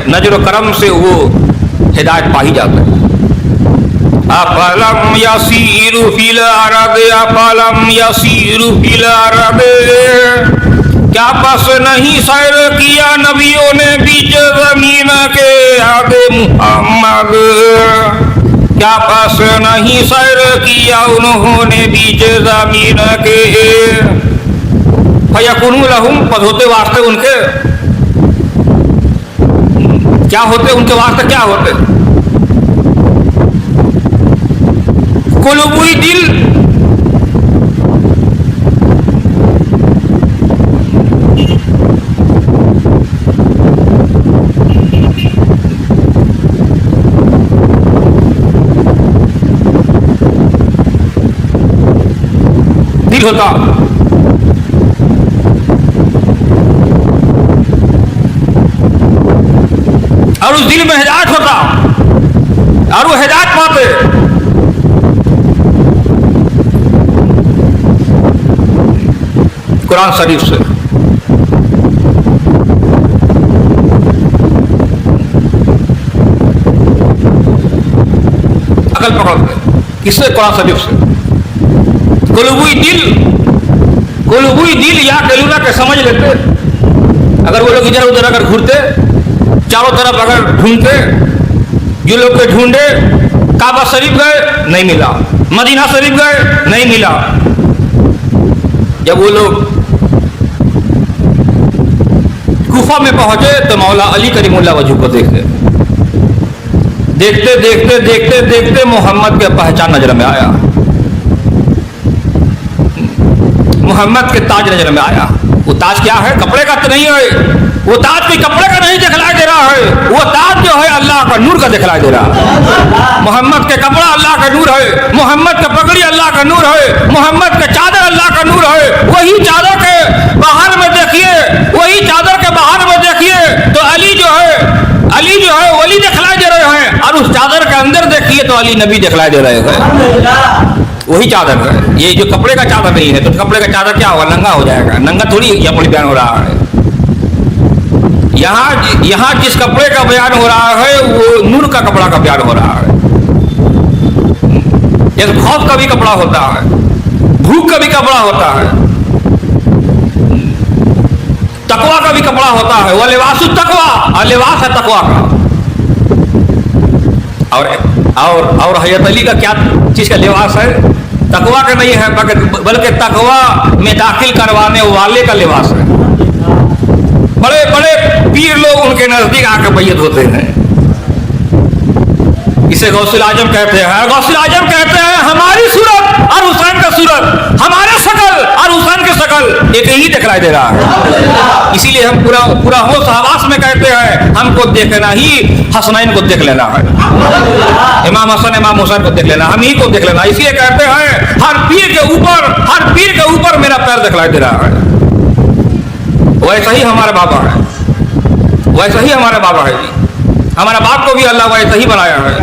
नजर करम से वो हिदायत पा ही जाता है। अफलम यसीरु फिल अर्द अफलम यसीरु फिल अर्द, क्या बस नहीं सैर किया नबियों ने बीच जमीन के आगे मुहम्मद, क्या बस नहीं सैर किया उन्होंने बीच जमीन के। फयकुनु लहुम, पद होते वास्ते उनके, क्या होते उनके वास्ते, क्या होते कुलुबुई दिल, दिल होता, और उस दिल में हिदायत होता और वो हिदायत पाते। कुरान शरीफ से अकल पकड़ते, किससे? कुरान शरीफ से। कुलुबुई दिल या कलूला के समझ लेते। अगर वो लोग इधर उधर अगर घूरते, चारों तरफ अगर ढूंढते, जो लोग के ढूंढे, काबा शरीफ गए नहीं मिला, मदीना शरीफ गए नहीं मिला। जब वो लोग कूफा में पहुंचे तो मौला अली करीमुल्लाह वजह को देखते देखते देखते देखते देखते मोहम्मद के पहचान नजर में आया, मोहम्मद के ताज नजर में आया। वो ताज क्या है? कपड़े का तो नहीं है, वो ताज कोई कपड़े का नहीं दिखलाई दे रहा है, वो ताज जो है अल्लाह का नूर का दिखलाई दे रहा है। मोहम्मद के कपड़ा अल्लाह का नूर है, मोहम्मद का पगड़ी अल्लाह का नूर है, मोहम्मद के चादर अल्लाह का नूर है। वही चादर के बाहर में देखिए, वही चादर के बाहर में देखिए तो अली जो है वली दिखलाई दे रहे हैं, और उस चादर के अंदर देखिए तो अली नबी दिखलाई दे रहे हैं। वही चादर है, ये जो कपड़े का चादर नहीं है। तो कपड़े का चादर क्या होगा? नंगा हो जाएगा। नंगा थोड़ी यहाँ पर बयान हो रहा है। यहाँ जिस कपड़े का बयान हो रहा है वो नूर का कपड़ा का बयान हो रहा है। जैसे खौफ का भी कपड़ा होता है, भूख का भी कपड़ा होता है, तकवा का भी कपड़ा होता है। वह लिबासु तकवा, और लिबास है तकवा का। और हज़रत अली का क्या चीज का लिबास है? तकवा का नहीं है, बल्कि तकवा में दाखिल करवाने वाले का लिबास है। बड़े बड़े पीर लोग उनके नजदीक आकर बैयत होते हैं। इसे गौसुल आजम कहते हैं। गौसुल आजम कहते हैं हमारी सूरत और हुसैन का सूरत, हमारे शकल और हुसैन की शकल एक ही दिखलाई दे रहा है। इसीलिए हम पूरा होश हवास में कहते हैं हमको देखना ही हसनैन को देख लेना है, इमाम हसन इमाम हुसैन को देख लेना, हम ही को देख लेना। इसलिए कहते हैं हर पीर के ऊपर मेरा पैर दिखलाई दे रहा है। वैसा ही हमारा बाबा है, वैसा ही हमारा बाबा है जी। हमारा बाप को भी अल्लाह वैसा ही बनाया है,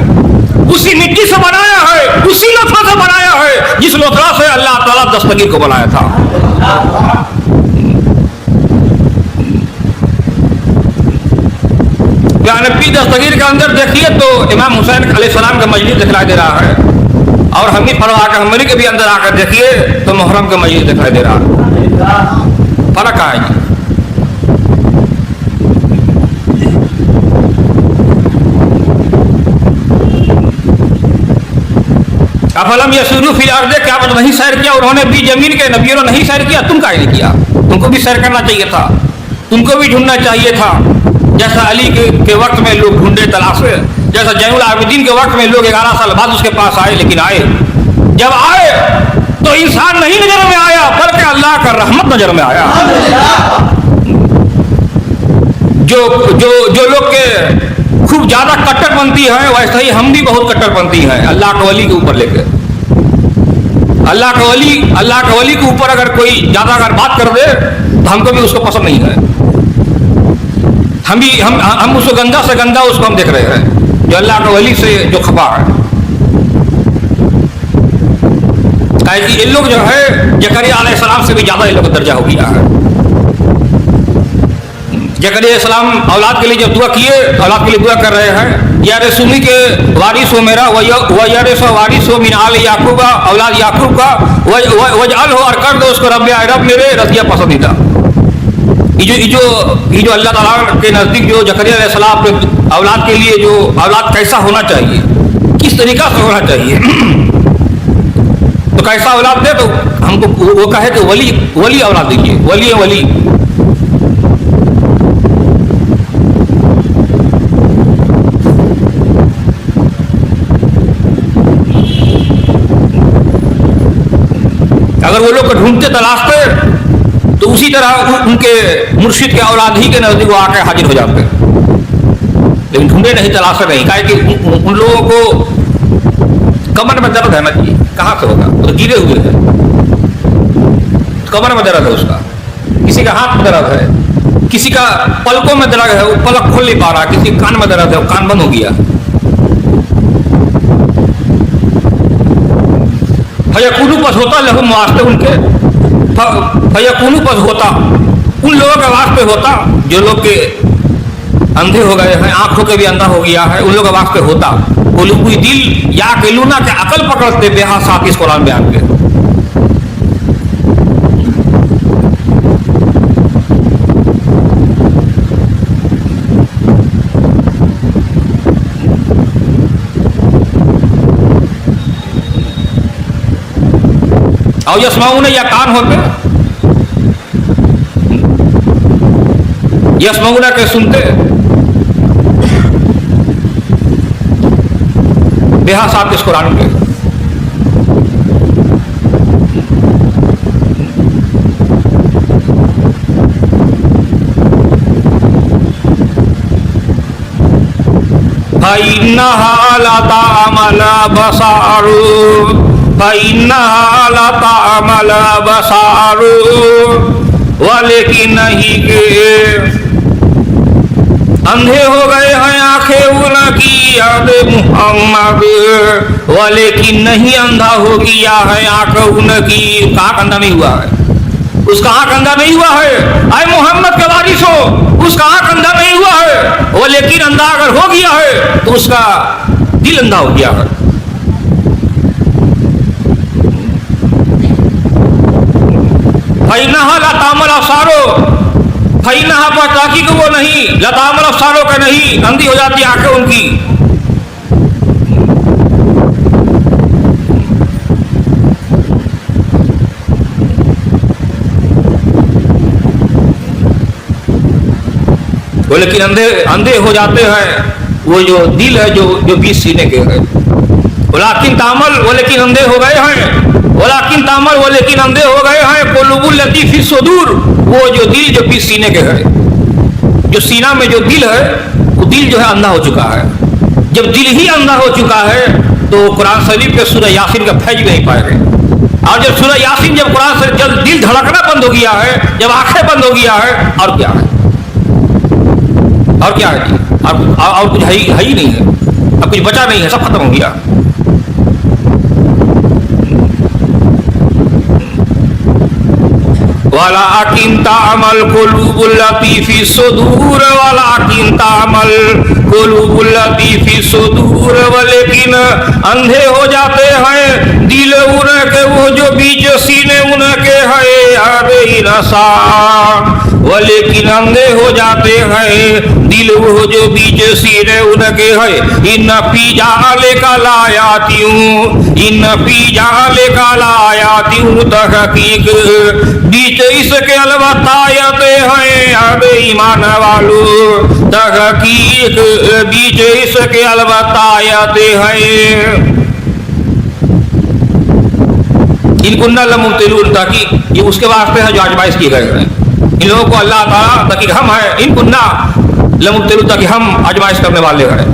उसी मिट्टी से बनाया है, उसी लोथा से बनाया है जिस लोथा से अल्लाह ताला दस्तगीर को बनाया था। नबी दस्तगीर के अंदर देखिए तो इमाम हुसैन अलैहिस्सलाम का मस्जिद दिखलाई दे रहा है, और हम ही फरवा के हमरी के भी अंदर आकर देखिए तो मुहर्रम का मस्जिद दिखाई दे रहा है। फर्क है जी। अफलम यसूरू फिल अर्द, क्या नहीं सैर किया उन्होंने भी जमीन के? नबियों ने नहीं सैर किया, तुम काहे नहीं किया? तुमको भी सैर करना चाहिए था, तुमको भी ढूंढना चाहिए था। जैसा अली के वक्त में लोग ढूंढे तलाशे, जैसा जैनुल आबिदीन के वक्त में लोग 11 साल बाद उसके पास आए, लेकिन आए जब आए तो इंसान नहीं नजर में आया बल्कि अल्लाह का रहमत नजर में आया। जो लोग के खूब ज्यादा कट्टरपंथी है, वैसे ही हम भी बहुत कट्टरपंथी हैं अल्लाह के वली के ऊपर लेकर। अल्लाह के वली के ऊपर अगर कोई ज्यादा अगर बात कर दे तो हमको भी उसको पसंद नहीं है। हम उसको गंदा से गंदा उसको हम देख रहे हैं, जो अल्लाह के वली से जो खफा है। ये लोग जो है जकरिया अलैहिस्सलाम से भी ज्यादा इन लोग का दर्जा हो गया है। जकरिया अलैहिस्सलाम औलाद के लिए जब दुआ किए, औलाद के लिए दुआ कर रहे हैं, या रसूली के वारिस हो मेरा वयरिस वारिस हो मिन आल याकूब, औलाद याकूब का वजअल हो, और कर दो उसको रब मेरे रज़िया पसंदीदा। ये जो अल्लाह ताला के नज़दीक जो जकरिया अलैहिस्सलाम अपने औलाद के लिए जो औलाद कैसा होना चाहिए, किस तरीका से होना चाहिए, तो कैसा औलाद दे, तो हमको वो कहे कि वली औलाद दीजिए, वली। अगर वो लोग को ढूंढते तलाशते तो उसी तरह उनके मुर्शिद के औलाद ही के नजदीक वो आकर हाजिर हो जाते, लेकिन ढूंढे नहीं, तलाशे नहीं। काहे कि उन लोगों को कमर में दर्द है ना जी, कहाँ से होगा, तो गिरे हुए हैं, कमर में दर्द है उसका, किसी का हाथ में दर्द है, किसी का पलकों में दर्द है, वो पलक खोल नहीं पा रहा, किसी कान में दर्द है, वो कान बंद हो गया। फयकूनु पस होता लहुम वास्ते उनके, फयकूनु पस होता उन लोगों के वास्ते होता जो लोग के अंधे हो गए हैं, आंखों के भी अंधा हो गया है, उन लोगों के वास्ते होता कोई दिल या के लूना के अकल पकड़ते बेहा साथ इस कुरान बयान के। और यस्माऊन या कान होते, यस्माऊन के सुनते, बेहासात इस कुरान के। फइन्नहा लतामल बसारु, फइन्नहा लतामल बसारु, वलेकिन नहीं के अंधे हो गए हैं आंखें उनकी याद मोहम्मद, वलेकिन नहीं अंधा हो गया है आंख उनकी। आंख अंधा नहीं हुआ है, उसका आंख अंधा नहीं हुआ है, आए मोहम्मद के वारिस हो, उसका आंख अंधा नहीं हुआ है, वो लेकिन अंधा अगर हो गया है तो उसका दिल अंधा हो गया है। फइन्नहा लतामल अब्सारो, फइन्नहा पर ताकीद वो नहीं, लतामल अब्सारो का नहीं, अंधी हो जाती आंखें उनकी। वो लेकिन अंधे हो जाते हैं वो जो दिल है जो बीच सीने के है। वलाकिन तामल, वो लेकिन अंधे हो गए हैं, वलाकिन तामल, वो लेकिन अंधे हो गए हैं कुलूबुल लती फी सुदूर, वो जो दिल जो बीच सीने के है, जो सीना में जो दिल है वो दिल जो है अंधा हो चुका है। जब दिल ही अंधा हो चुका है तो कुरान शरीफ के सूरह यासीन का फैज भी नहीं पाएंगे। और जब सूरह यासीन, जब कुरान शरीफ, जब दिल धड़कना बंद हो गया है, जब आंखें बंद हो गया है, और क्या है, और क्या है जी, और कुछ है ही नहीं है, अब कुछ बचा नहीं है, सब खत्म हो गया। वलाकिन तामल कुलूबुल लती फी सुदूर, वलाकिन तामल कुलूबुल लती फी सुदूर, वलेकिन अंधे हो जाते हैं दिल उनके वो जो बीच सीने उनके है अबे नसा, वलेकिन अंधे हो जाते हैं दिल वो जो बीच सीने उनके है। इन फी जालिका लायातियूं, इन फी जालिका लायातियूं, तहकीक बीच इसके अलबत्तायते हैं अबे ईमान वालो, तहकीक बीच इसके अलबत्तायते हैं। इनकुन्ना लमुब्तिलून, ताकि ये उसके वास्ते है जो आजमाइश किए गए हैं। इन लोगों को अल्लाह ताला ताकि हम हैं, इनकुन्ना लमुब्तिलून, ताकि हम आजमाइश करने वाले हैं।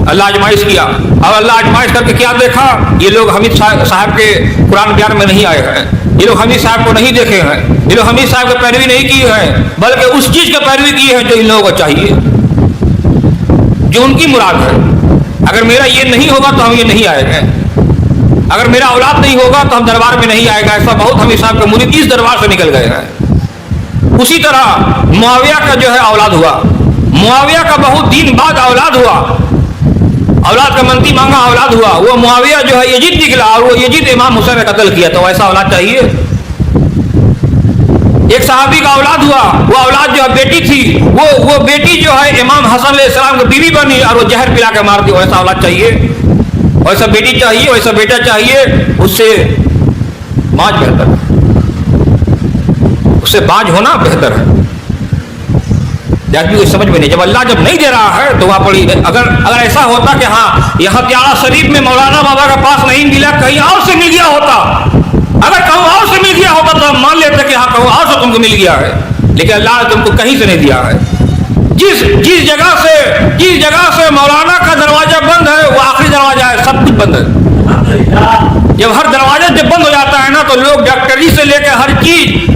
अल्लाह आजमाइश किया, और अल्लाह आजमाइश करके क्या देखा, ये लोग हमीद साहब के कुरान बयान में नहीं आए हैं, ये लोग हमीद साहब को नहीं देखे हैं, ये लोग हमीद साहब की पैरवी नहीं की है, बल्कि उस चीज की पैरवी की है जो इन लोगों को चाहिए, जो उनकी मुराद है। अगर मेरा ये नहीं होगा तो हम ये नहीं आएंगे, अगर मेरा औलाद नहीं होगा तो हम दरबार में नहीं आएगा। ऐसा बहुत हमीद साहब के मुरीद इस दरबार से निकल गए हैं, उसी तरह मुआविया का जो है औलाद हुआ। मुआविया का बहुत दिन बाद औलाद हुआ, औलाद का मनती मांगा, औलाद हुआ। वो मुआविया जो है यजीद निकला और वो यजीद इमाम हुसैन ने कत्ल किया। तो ऐसा औलाद चाहिए। एक सहाबी का औलाद हुआ, वो औलाद जो है बेटी थी, वो बेटी जो है इमाम हसन अलैहिस्सलाम की बीवी बनी और वो जहर पिला के मार दी। वैसा औलाद चाहिए, वैसा बेटी चाहिए, वैसा बेटा चाहिए। उससे बाज बेहतर, उससे बाज होना बेहतर है। आदमी समझ में नहीं, जब अल्लाह जब नहीं दे रहा है तो वहां पर अगर ऐसा होता कि हाँ यह हत्यारा शरीफ में मौलाना बाबा का पास नहीं मिला, कहीं और से मिल गया होता, अगर कहूँ और से मिल गया होता तो हम मान लेते कि हाँ कहूँ और से तुमको मिल गया है। लेकिन अल्लाह ने तुमको कहीं से नहीं दिया है। जिस जगह से मौलाना का दरवाजा बंद है वो आखिरी दरवाजा है, सब कुछ बंद है। जब हर दरवाजा जब बंद हो जाता है ना तो लोग डॉक्टरी से लेकर हर चीज,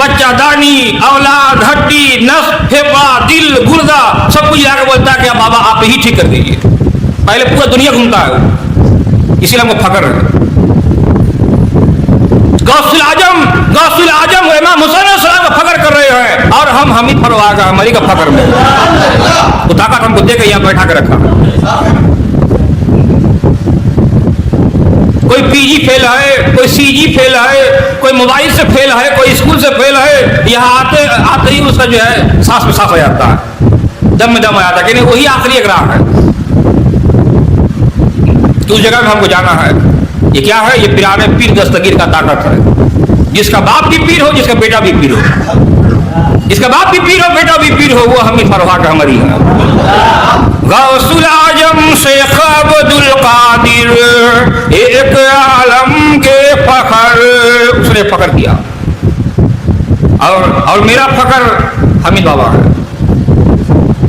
बच्चादानी, औलाद, हड्डी, नस, फेफड़ा, दिल, गुर्दा, सब कुछ जाकर बोलता है कि बाबा आप ही ठीक कर दीजिए। पहले पूरा दुनिया घूमता है, इसीलिए हमको फकर है। गौसुल आजम इमाम हुसैन अलैहिस्सलाम का फकर कर रहे हैं और हम हमीद फरवा का हमारी का फकर में तो ताकत हमको देकर यहाँ बैठा के रखा। कोई पीजी फेल है, कोई सीजी फेल है, कोई मोबाइल से फेल है, कोई स्कूल से फेल है। यहाँ आते ही उसका जो है सांस में सांस आ जाता है, दम में दम आ जाता है कि नहीं वही आखिरी एक राह है। तो उस जगह में हमको जाना है। ये क्या है? ये पिराने पीर दस्तगीर का ताकत है। जिसका बाप भी पीर हो, जिसका बेटा भी पीर हो, जिसका बाप भी पीर हो, बेटा भी पीर हो, वो हमीद फरवा का हमारी है। गौसुल आजम शेख अब्दुल कादिर एक आलम के फखर, उसने फखर किया और मेरा फखर हमीद बाबा है।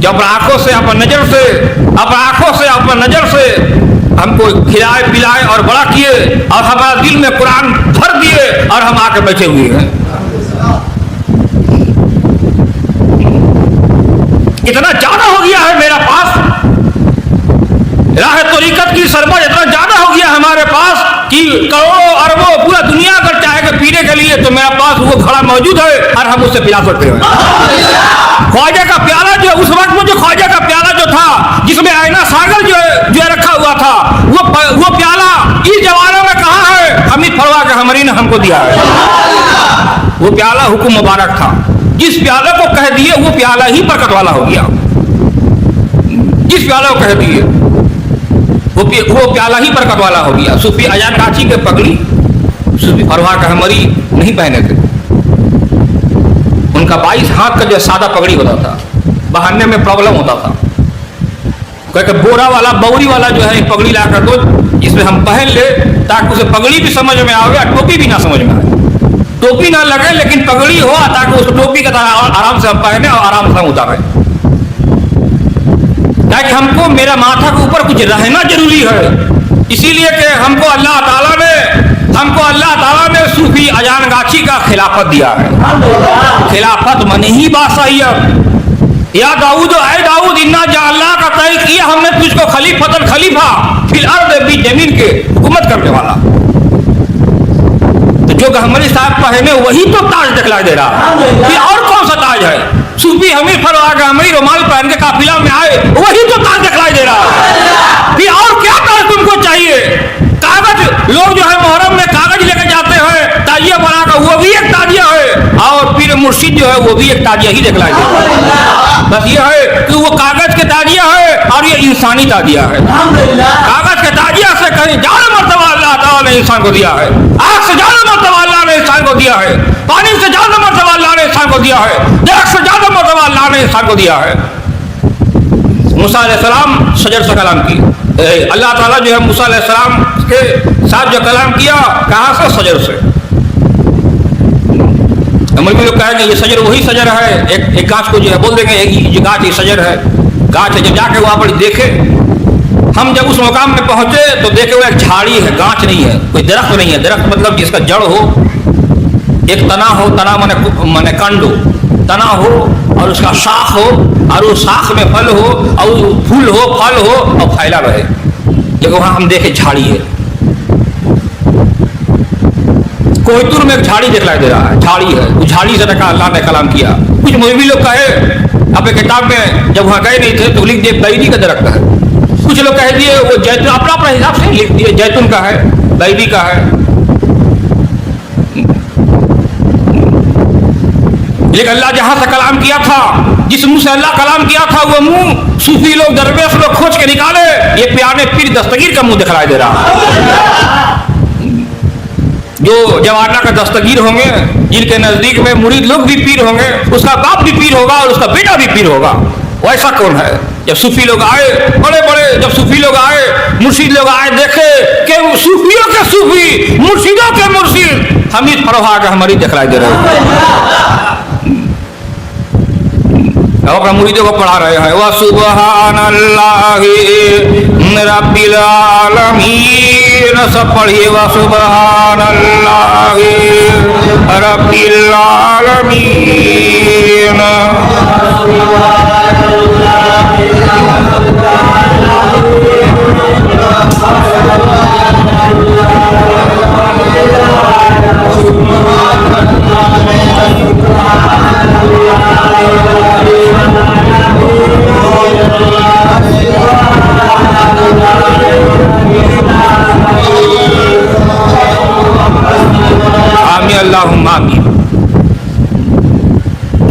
जब आंखों से अपन नजर से हमको खिलाए पिलाए और बड़ा किए और हमारा दिल में कुरान भर दिए और हम आके बैठे हुए हैं। इतना ज्यादा हो गया है मेरा पास, राह तरीकत की सरबत इतना ज्यादा हो गया हमारे पास कि करोड़ों अरबों पूरा दुनिया अगर चाहे कि पीने के लिए तो मेरे पास वो घड़ा मौजूद है और हम उससे पिला सकते हैं। ख्वाजा का प्याला जो उस वक्त में जो ख्वाजा का प्याला जो था जिसमें आईना सागर जो रखा हुआ था, वो प्याला इस जमाने में कहाँ है? हमीद फरवा के हमारी ने हमको दिया है। वो प्याला हुक्म मुबारक था, जिस प्याले को कह दिए वो प्याला ही बरकत वाला हो गया। जिस प्याला को कह दिए वो प्याला ही बरकत वाला हो गया। सूफी अजान काची के पगड़ी सूफी फरवा का हमारी नहीं पहने थे। उनका 22 हाथ का जो सादा पगड़ी होता था, बहाने में प्रॉब्लम होता था। क्योंकि बोरा वाला बौरी वाला जो है पगड़ी ला कर दो जिसमें हम पहन ले ताकि उसे पगड़ी भी समझ में आवे और टोपी भी ना समझ में आए। टोपी ना लगे लेकिन पगड़ी हो ताकि उस टोपी का तरह आराम से हम पहने और आराम से हम उतारें। ताकि हमको मेरा माथा के ऊपर कुछ रहना जरूरी है। इसीलिए कि हमको अल्लाह ताला ने सूफी अजान गाछी का खिलाफत दिया है। खिलाफत मन ही बादशाहियत। या दाऊद ऐ दाऊद इन्ना जाअल्लाह का तय किया हमने तुझको खलीफतन खलीफा फिल अर्द भी जमीन के हुकूमत करने वाला। तो जो हमारे साहब पहने वही तो ताज दिखलाई दे रहा है। और कौन सा ताज है? सूफी हमीद फरवा का हमारी रुमाल पहन के काफिला में आए वही तो ताज दिखलाई दे रहा है। फिर और क्या ताज तुमको चाहिए? कागज लोग जो है मुहर्रम में कागज लेकर जाते हैं ताजिया बनाकर, वो भी एक ताजिया है। और पीर मुर्शिद जो है वो भी एक ताजिया ही दिखलाई देता है। बस ये है कि वो कागज के ताजिया है और ये इंसानी ताजिया है। कागज के ताजिया से कहीं ज्यादा मर्तबा अल्लाह ताला ने इंसान को दिया है। आग से ज्यादा मर्तबा अल्लाह ने इंसान को दिया है। पानी से ज्यादा मर्तबा अल्लाह ने इंसान को दिया है। दरख्त से ज्यादा मर्तबा अल्लाह ने इंसान को दिया है। मूसा अलैहिस्सलाम शजर से कलाम की, अल्लाह ताला जो है मूसा अलैहिस्सलाम के साथ जो कलाम किया कहाँ से? सजर से। अमल लोग कहेंगे ये सजर वही सजर है। एक गाछ को जो है बोल देंगे ये गाछ ये सजर है, गाछ है। जब जाके वहां पर देखे, हम जब उस मुकाम में पहुंचे तो देखे वो एक झाड़ी है, गाछ नहीं है, कोई दरख्त नहीं है। दरख्त मतलब जिसका जड़ हो, एक तना हो, तना माने कांड हो, तना हो और उसका शाख हो और उस शाख में फल हो और फूल हो, फल हो और फैला रहे। जब वहां हम देखे झाड़ी है कोहितूर में एक झाड़ी दिखलाई दे रहा है, झाड़ी है, उस झाड़ी से रखा अल्लाह ने कलाम किया। कुछ मौलवी लोग कहे अपने किताब में, जब वहां गए नहीं थे तो लिख दिए बैदी का दरख्त है। कुछ लोग कह दिए वो जैतून, अपना अपना हिसाब से लिख दिए जैतून का है, बैदी का है। लेकिन अल्लाह जहां से कलाम किया था, जिस मुंह से अल्लाह कलाम किया था, वो मुंह सूफी लोग, दरवेश लोग खोज के निकाले। ये प्यारे पीर दस्तगीर का मुंह दिखलाई दे रहा है। जो जवाना का दस्तगीर होंगे, जिनके नजदीक में मुरीद लोग भी पीर होंगे, उसका बाप भी पीर होगा और उसका बेटा भी पीर होगा। वैसा कौन है? जब सूफी लोग आए, बड़े बड़े जब सूफी लोग आए, मुर्शिद लोग आए, देखे कि सूफियों के सूफी, मुर्शिदों के मुर्शिद हमीद फरोहा के हमारी दिखलाई दे रहे हैं। अपना मुरीदों को पढ़ा रहे हैं, व सुब्हानल्लाहि रब्बिल आलमीन, सब पढ़िए, व सुब्हानल्लाहि रब्बिल आलमीन।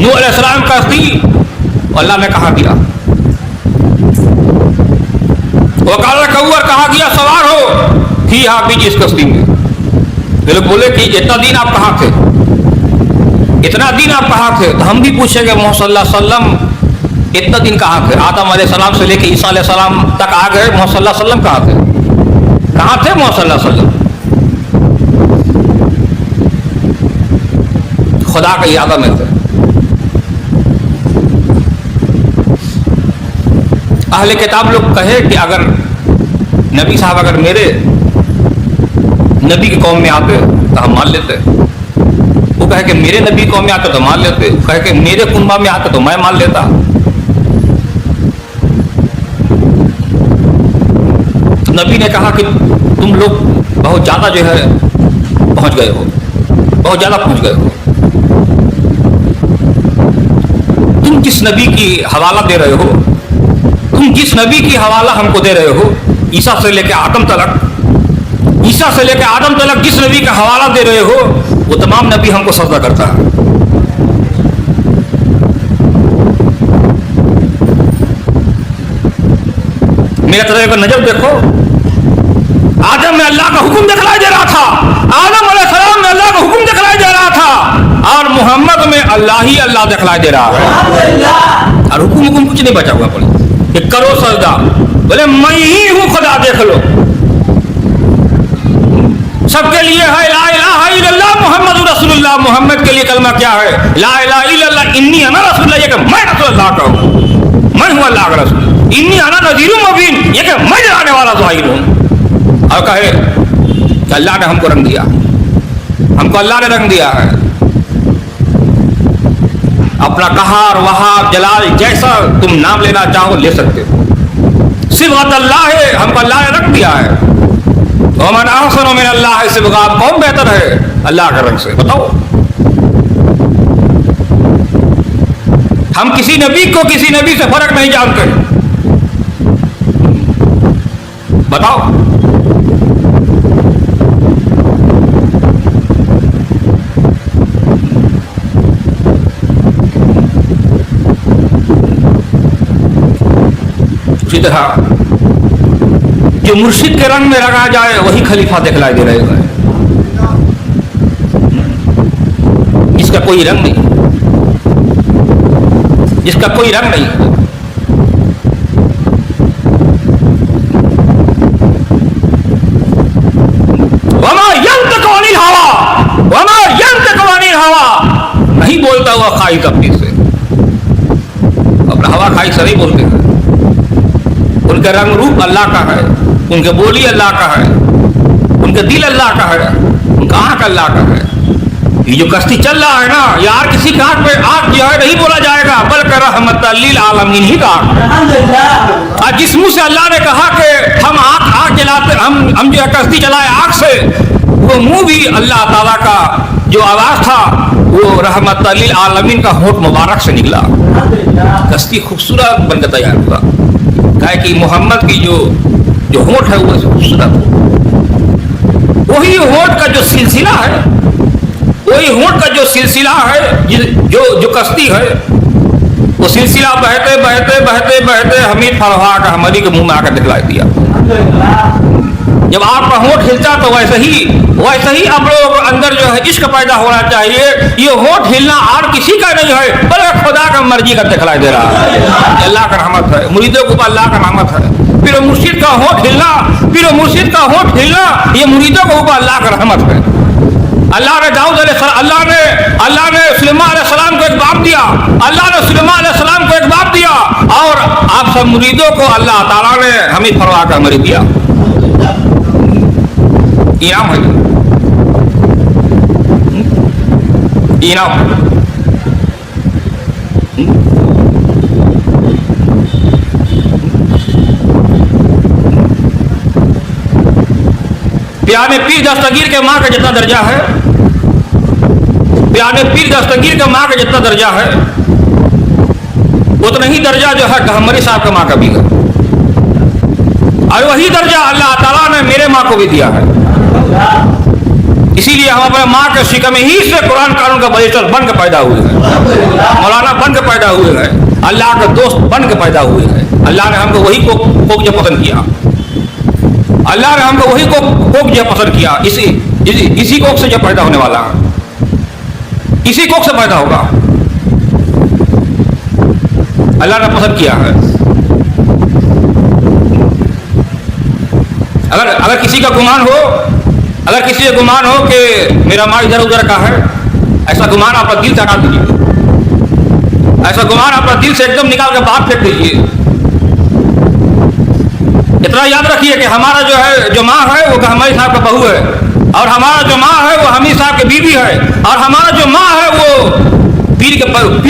नूह अलैहिस्सलाम का कश्ती अल्लाह ने कहा दिया, वकाल कौर कहा गया सवार हो थी आप भी जिस कश्ती में। वे लोग बोले कि इतना दिन आप कहाँ थे, इतना दिन आप कहाँ थे? तो हम भी पूछेंगे मोहम्मद सल्लल्लाहु अलैहि वसल्लम इतना दिन कहाँ थे? आदम अलैहिस्सलाम से लेकर ईसा अलैहिस्सलाम तक आ गए, मोहम्मद सल्लल्लाहु अलैहि वसल्लम कहाँ थे? कहाँ थे मोहम्मद सल्लल्लाहु अलैहि वसल्लम? खुदा का इरादा में थे। अहले किताब लोग कहे कि अगर नबी साहब अगर मेरे नबी की कौम में आते तो हम मान लेते। वो कहे कि मेरे नबी कौम में आते तो मान लेते, कहे कि मेरे कुंबा में आते तो मैं मान लेता। तो नबी ने कहा कि तुम लोग बहुत ज्यादा जो है पहुंच गए हो, बहुत ज्यादा पहुंच गए हो। तुम जिस नबी की हवाला दे रहे हो, तुम जिस नबी की हवाला हमको दे रहे हो, ईसा से लेकर आदम तक, ईसा से लेकर आदम तक जिस नबी का हवाला दे रहे हो, वो तमाम नबी हमको सजदा करता है। मेरा तरह का नजर देखो, आदम में अल्लाह का हुक्म दिखलाई दे रहा था, आदम अलैहिस्सलाम में अल्लाह का हुक्म दिखलाई दे रहा था, और मोहम्मद में अल्लाह ही अल्लाह दिखलाई दे रहा है। और हुक्म कुछ नहीं बचा हुआ बोले कि करो सजदा, बोले मैं ही हूं खुदा, देख लो। सबके लिए है ला इलाहा इल्लल्लाह मुहम्मदुर रसूलुल्लाह, मोहम्मद के लिए कलमा क्या है? ला इलाहा इल्लल्लाह इन्नी अना रसूलुल्लाह, ये कि मैं रसूलुल्लाह का हूं, मैं हूं अल्लाह का रसूल। इन्नी अना नज़ीरुम मुबीन, ये कि मैं डराने वाला ज़ाहिर हूं। और कहे कि अल्लाह ने हमको रंग दिया, हमको अल्लाह ने रंग दिया है। अपना कहार वहाब जलाल जैसा तुम नाम लेना चाहो ले सकते हो। सिबगत अल्लाह है, हमको अल्लाह ने रंग दिया है। वमन अहसनु मिन अल्लाह सिबगा, कौन बेहतर है अल्लाह के रंग से? बताओ। हम किसी नबी को किसी नबी से फर्क नहीं जानते, बताओ। उसी तरह जो मुर्शिद के रंग में रंगा जाए वही खलीफा दिखलाई दे रहे हैं, जिसका कोई रंग नहीं, जिसका कोई रंग नहीं। वमा यंतिकु अनिल हवा, वमा यंतिकु अनिल हवा, नहीं बोलता हुआ खाई अपने से, अपना हवा खाई से नहीं बोलते हैं। उनका रंग रूप अल्लाह का है, उनके बोली अल्लाह का है, उनका दिल अल्लाह का है, उनका आंख अल्लाह का है। ये जो कश्ती चल रहा है ना, यार किसी का आंख पे आंख जो है नहीं बोला जाएगा, बल्कि रहमतल लिल आलमीन ही का। और जिस मुंह से अल्लाह ने कहा कि हम आंख जलाते, हम जो है कश्ती चलाए आंख से, वो मुंह भी अल्लाह ताला का जो आवाज था वो रहमत लिल आलमीन का होठ मुबारक से निकला। कश्ती खूबसूरत बनकर तैयार हुआ। कहे कि मोहम्मद की जो होठ है वो खूबसूरत हो। वही होठ का जो सिलसिला है, वही होठ का जो सिलसिला है, जो कश्ती है, वो सिलसिला बहते बहते बहते बहते हमीद फरहा का हमारी के मुंह में आकर दिखलाई दिया। जब आपका होठ हिलता तो वैसे ही आप लोगों के अंदर जो है इश्क पैदा होना चाहिए। ये होठ हिलना और किसी का नहीं है बल्कि खुदा का मर्जी का दिखलाई दे रहा है। अल्लाह का रहमत है, मुरीदों के ऊपर अल्लाह का रहमत है। फिर मुर्शिद का होठ हिलना, फिर मुर्शिद का होठ हिलना, ये मुरीदों के ऊपर अल्लाह का रहमत है। अल्लाह ने अल्लाह ने सुलेमान अलैहिस्सलाम को एक बाप दिया, अल्लाह ने सुलेमान अलैहिस्सलाम को एक बाप दिया, और आप सब मुरीदों को अल्लाह ताला ने हमीद फरहा का मर्जी दिया। इनाम है, इनाम। प्यारे पीर दस्तगीर के माँ का जितना दर्जा है, प्यारे पीर दस्तगीर के माँ का जितना दर्जा है, उतना ही दर्जा जो है गहमरी साहब के माँ का भी है, और वही दर्जा अल्लाह ताला ने मेरे माँ को भी दिया है। इसीलिए हम अपने माँ के शिकम ही से कुरान कानून का बलिस्टर बन के पैदा हुए हैं, मौलाना बन के पैदा हुए हैं, अल्लाह के दोस्त बन के पैदा हुए हैं। अल्लाह ने हमको वही कोक जो पसंद किया, अल्लाह ने हमको वही कोक जो पसंद किया। इसी कोक से जो पैदा होने वाला है, इसी कोक से पैदा होगा, अल्लाह ने पसंद किया है। अगर किसी का गुमान हो, अगर किसी का गुमान हो कि मेरा माँ इधर उधर का है, ऐसा गुमान अपना दिल से हटा दीजिए, ऐसा गुमान अपना दिल से एकदम निकाल कर बाहर फेंक दीजिए। इतना याद रखिए कि हमारा जो माँ है वो हमारी साहब का बहू है, और हमारा जो माँ है वो हमीद साहब की बीवी है, और हमारा जो माँ है वो पीर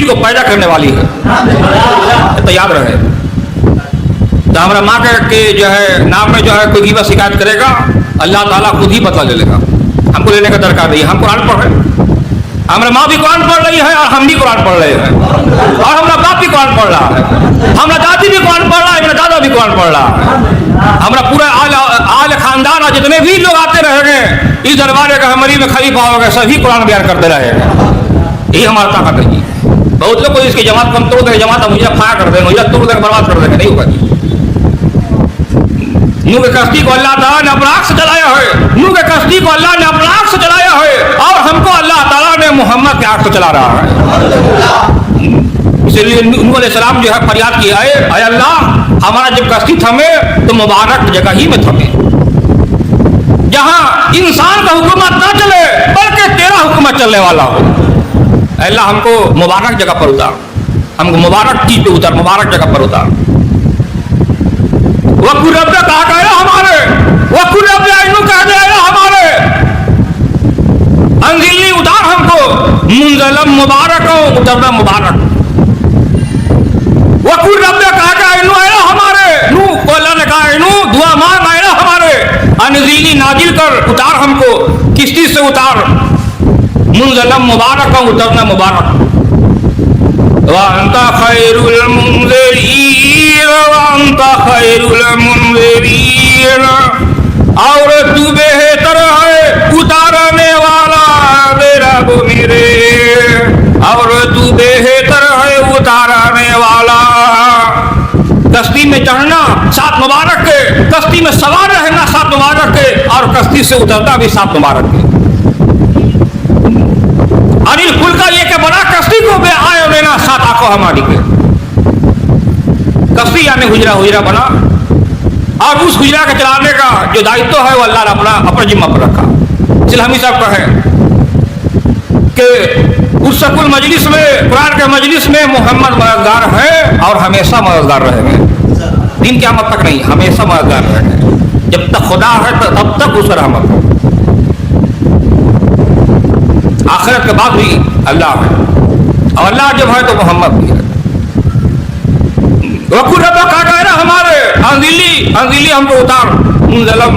को पैदा करने वाली है। तो याद रहे, तो हमारा माँ के जो है नाम में जो है कोई गिबत शिकायत करेगा, अल्लाह ताला खुद ही बदला ले लेगा। हमको लेने का दरकार नहीं है, हम कुरान पढ़ रहे हैं, हमारा माँ भी कुरान पढ़ रही है, और हम भी कुरान पढ़ रहे हैं, और हमारा बाप भी कुरान पढ़ रहा है, हमारा दादी भी कुरान पढ़ रहा है, मेरा दादा भी कुरान पढ़ रहा है। हमारा पूरा आल खानदान और जितने भी लोग आते रहेंगे इस दरबार का हमारी में खलीफा होगा, सभी कुरान बयान करते रहेंगे। यही हमारा ताकत है जी। बहुत लोग इसकी जमात कम तोड़ देंगे, जमात मुझे फाया कर देंगे, मुझे तोड़ देकर बर्बाद कर देंगे, नहीं होगा जी। नूह की कश्ती को अल्लाह ताला ने अपना आँख से जलाया है, नूह की कश्ती को अल्लाह ने अपना आँख से जलाया है, और हमको अल्लाह ताला ने मोहम्मद के आँख से चला रहा है। इसलिए नूह अलैहिस्सलाम जो है फरियाद किया है, अय अल्लाह हमारा जब कश्ती थमे तो मुबारक जगह ही में थमे, जहाँ इंसान का हुकूमत ना चले बल्कि तेरा हुकूमत चलने वाला हो। अल्लाह हमको मुबारक जगह पर उतार, हमको मुबारक चीज पे उतार, मुबारक जगह पर उतार। वकुर रब्बे कहा गया हमारे, वकुर रब्बे आइनु कहा गया हमारे, अंजिली उतार हमको, मुंजलम मुबारक हो, उतरना मुबारक। वकुर रब्बे कहा गया आइनु आया हमारे, नू को अल्लाह ने कहा आइनु दुआ मांग आया हमारे, अंजिली नाजिल कर, उतार हमको, किश्ती से उतार, मुंजलम मुबारक हो, उतरना मुबारक। वांता खैरुल मुंज़िरीन, वांता खैरुल मुंज़िरीन, और तू बेहतर है उतारने वाला मेरा वो मेरे, और तू बेहतर है उतारने वाला। कश्ती में चढ़ना सात मुबारक के, कश्ती में सवार रहना सात मुबारक के, और कश्ती से उतरना भी सात मुबारक के। अनिल फुल का ये के बड़ा कश्ती को बे आयो लेना साथ आंखों हमारी के। कश्ती यानी हुजरा बना, और उस हुजरा के चलाने का जो दायित्व है वो अल्लाह ने अपना जिम्मा पर रखा। इसलिए हम सब कहें कि उस सकुल मजलिस में, कुरान के मजलिस में मोहम्मद मददगार है और हमेशा मददगार रहेंगे, दिन क़यामत तक नहीं, हमेशा मददगार रहेंगे। जब तक खुदा है तब तक उस रहमत है, आखिरत के बाद भी अल्लाह है, और अल्लाह जब है तो मोहम्मद भी है। वकुर रब्बे कहा गया हमारे, अंजिली हमको उतार, मुंजलम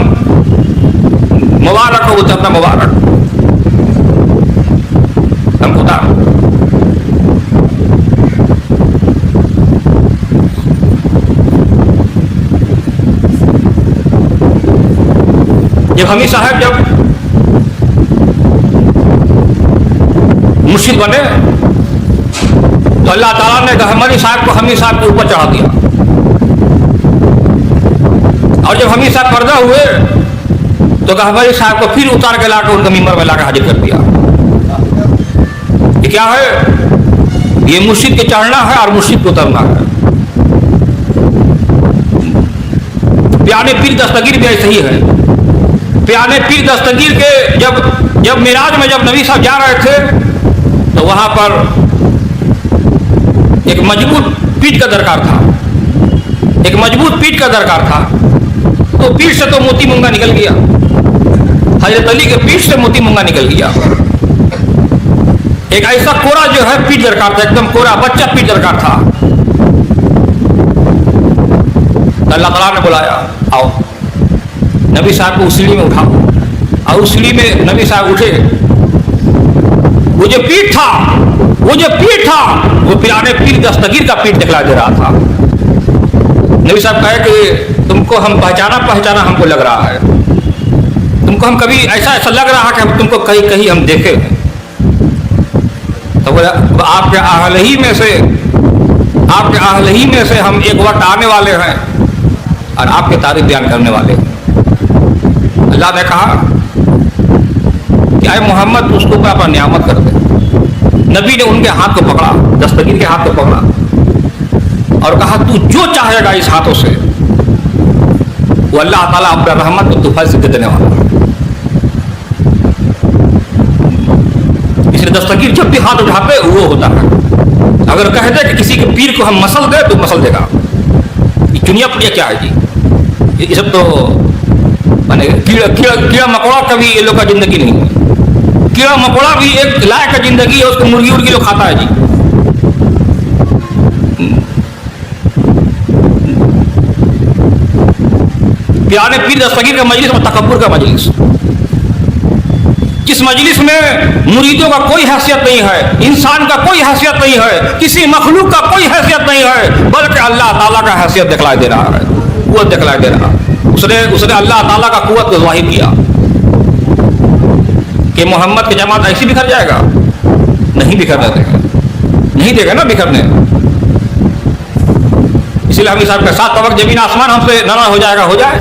मुबारक हो, बोलते अपना मुबारक हम खुदा। जब हमी साहब जब मुर्शिद बने तो अल्लाह ताला ने गहमरी साहब को हमी साहब के ऊपर चढ़ा दिया, और जब हमी साहब पर्दा हुए तो गहमरी साहब को फिर उतार के लाकर उनका मिंबर में लाकर हाजिर कर दिया। ये क्या है? ये मुर्शिद के चढ़ना है और मुर्शिद को उतरना है। प्याने पीर दस्तगीर भी ऐसे ही है। प्याने पीर दस्तगीर के जब मिराज में जब नबी साहब जा रहे थे तो वहां पर एक मजबूत पीठ का दरकार था, एक मजबूत पीठ का दरकार था। तो पीठ से तो मोती मूंगा निकल गया, हजरत अली के पीठ से मोती मूंगा निकल गया। एक ऐसा कोरा जो है पीठ दरकार था, एकदम कोरा बच्चा पीठ दरकार था। अल्लाह ताला ने बुलाया, आओ नबी साहब को उस सीढ़ी में उठाओ। और उस सीढ़ी में नबी साहब उठे। वो जो पीठ था वो पिराने पीर दस्तगीर का पीठ दिखला दे रहा था। नबी साहब कहे कि तुमको हम पहचाना हमको लग रहा है, तुमको हम कभी ऐसा लग रहा है कि हम तुमको कहीं हम देखे हैं। तो बोला आपके आहल ही में से हम एक वक्त आने वाले हैं और आपके तारीफ बयान करने वाले हैं। अल्लाह ने कहा कि आए मोहम्मद उसको अपना नियामत कर दे। नबी ने उनके हाथ को पकड़ा, दस्तगीर के हाथ को पकड़ा और कहा तू जो चाहेगा इस हाथों से वो अल्लाह ताला अपना रहमत को तुफाइल से देने वाला है। इसलिए दस्तगीर जब भी हाथ उठाते वो होता है। अगर कह दे कि किसी के पीर को हम मसल दे तो मसल देगा। ये चुनिया पुड़िया क्या है जी? ये सब तो माने कीड़ा मकोड़ा कभी ये लोग का जिंदगी नहीं है। कीड़ा मकोड़ा भी एक लायक का जिंदगी है, उसको मुर्गी उर्गी लोग खाता है जी। प्यारे पीर दस्तगीर का मजलिस और तकब्बुर का मजलिस, जिस मजलिस में मुरीदों का कोई हैसियत नहीं है, इंसान का कोई हैसियत नहीं है, किसी मखलूक का कोई हैसियत नहीं है, बल्कि अल्लाह ताला का हैसियत दिखलाई दे रहा है, कुव्वत दिखलाई दे रहा है। उसने अल्लाह ताला का कुव्वत को ज़ाहिर किया कि मोहम्मद की जमात ऐसी बिखर जाएगा, नहीं बिखरने देगा, नहीं देगा ना बिखरने। इसीलिए हम साहब के साथ तबक जमीन आसमान हमसे नाराज हो जाएगा, हो जाए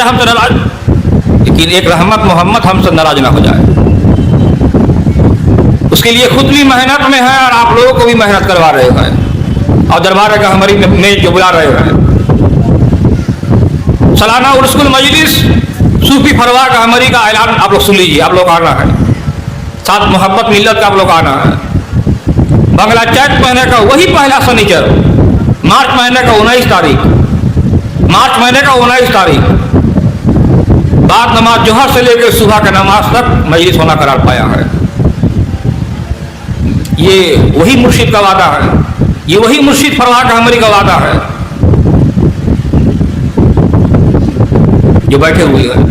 हमसे नाराज, लेकिन एक रहमत मोहम्मद हमसे नाराज ना हो जाए। उसके लिए खुद भी मेहनत में है और आप लोगों को भी मेहनत करवा रहे हैं और दरबार का हमारी मेज जो बुला रहे हैं। सालाना उर्सुल मजलिस सूफी फरवा का हमारी का ऐलान आप लोग सुन लीजिए, आप लोग आना है, साथ मोहब्बत मिल्लत का आप लोग आना है। बंगला चैत महीने का वही पहला शनिचर, मार्च महीने का 19 तारीख बाद नमाज जोहर से लेकर सुबह का नमाज तक मजलिस होना करार पाया है। ये वही मुर्शिद का वादा है, ये वही मुर्शिद फरवा का हमारी का वादा है जो बैठे हुए हैं।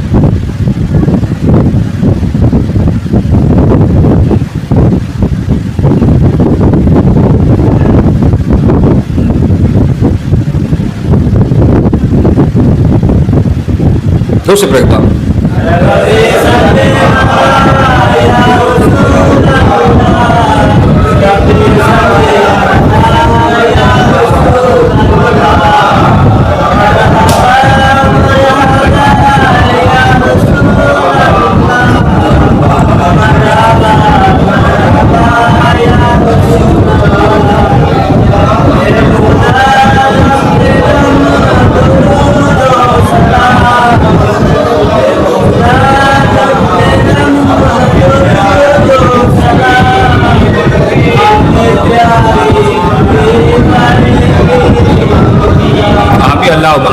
दूसरे प्रयत्न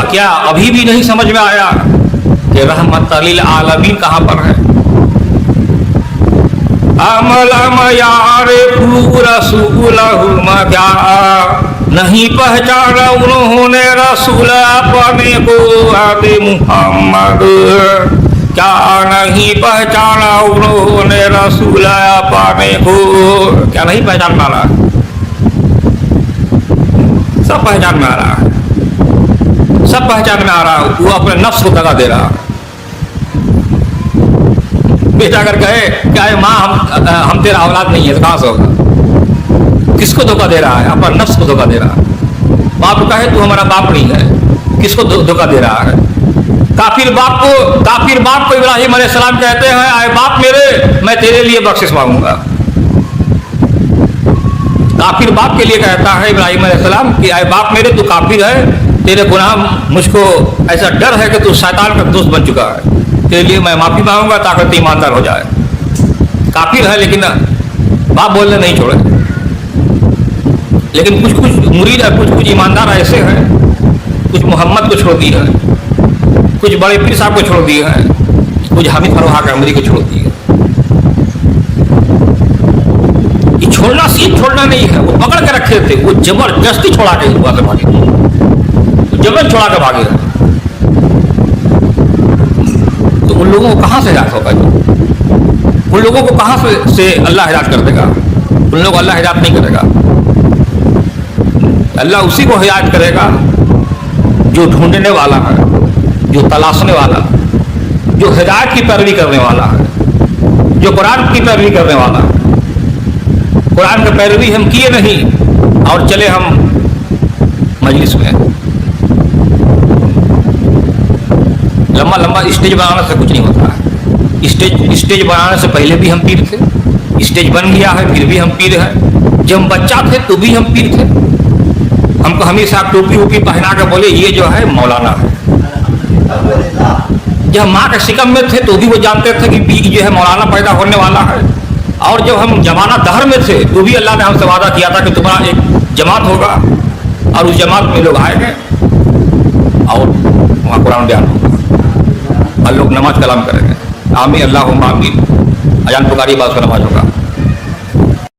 क्या अभी भी नहीं समझ में आया कि रहमत लिल आलमीन कहां पर है? अमलम यारे क्या नहीं पहचाना उन्होंने रसूल अपने को आदि मुहम्मद। क्या नहीं पहचाना उन्होंने रसूल पाने को। क्या नहीं पहचान पा रहा? सब पहचान में आ रहा है, सब पहचान में आ रहा है। वो अपने नफ्स को दगा दे रहा। बेटा अगर कहे क्या है माँ हम तेरा औलाद नहीं है तो कहां से होगा? किसको धोखा दे रहा है? अपना नफ्स को धोखा दे रहा है। बाप कहे तू हमारा बाप नहीं है, किसको धोखा दे रहा है? काफिर बाप को इब्राहिम अलैहिस्सलाम कहते हैं आए बाप मेरे, मैं तेरे लिए बख्शिश मांगूंगा। काफिर बाप के लिए कहता है इब्राहिम अलैहिस्सलाम कि आए बाप मेरे, तू काफिर है, तेरे गुनाह मुझको ऐसा डर है कि तू शैतान का दोस्त बन चुका है, तेरे लिए मैं माफी मांगूंगा ताकि तू ईमानदार हो जाए। काफिर है लेकिन बाप बोलने नहीं छोड़े। लेकिन कुछ मुरीद है, कुछ ईमानदार ऐसे हैं, कुछ मोहम्मद को छोड़ दिए हैं, कुछ बड़े पीर साहब को छोड़ दिए हैं, कुछ हामिद फरहा कामरी को छोड़ दिए। ये छोड़ना सीट छोड़ना नहीं है, वो पकड़ के रखे थे, वो जबरदस्ती छोड़ा के वहां से भागे, जबरदस्त छोड़ा के भागे। तो उन लोगों को कहां से हिदायत होगा? उन लोगों को कहां से अल्लाह हिदायत कर देगा? उन लोग अल्लाह हिदायत नहीं करेगा। अल्लाह उसी को हिदायत करेगा जो ढूंढने वाला है, जो तलाशने वाला, जो हिदायत की पैरवी करने वाला है, जो कुरान की पैरवी करने वाला है। कुरान की पैरवी हम किए नहीं और चले हम मजलिस में। लंबा लंबा स्टेज बनाने से कुछ नहीं होता है। स्टेज बनाने से पहले भी हम पीर थे, स्टेज बन गया है फिर भी हम पीर हैं। जब हम बच्चा थे तो भी हम पीर थे। हमको हमेशा टोपी वोपी पहना के बोले ये जो है मौलाना है। जब माँ के शिकम में थे तो भी वो जानते थे कि पीर जो है मौलाना पैदा होने वाला है। और जब हम जमाना दहर में थे तो भी अल्लाह ने हमसे वादा किया था कि तुम्हारा एक जमात होगा और उस जमात में लोग आएंगे और वहाँ कुरान बयान होगा और लोग नमाज कलाम करेंगे। आमीन अल्लाहुम्मा आमीन। अजान पुकारी बात का नमाज होगा।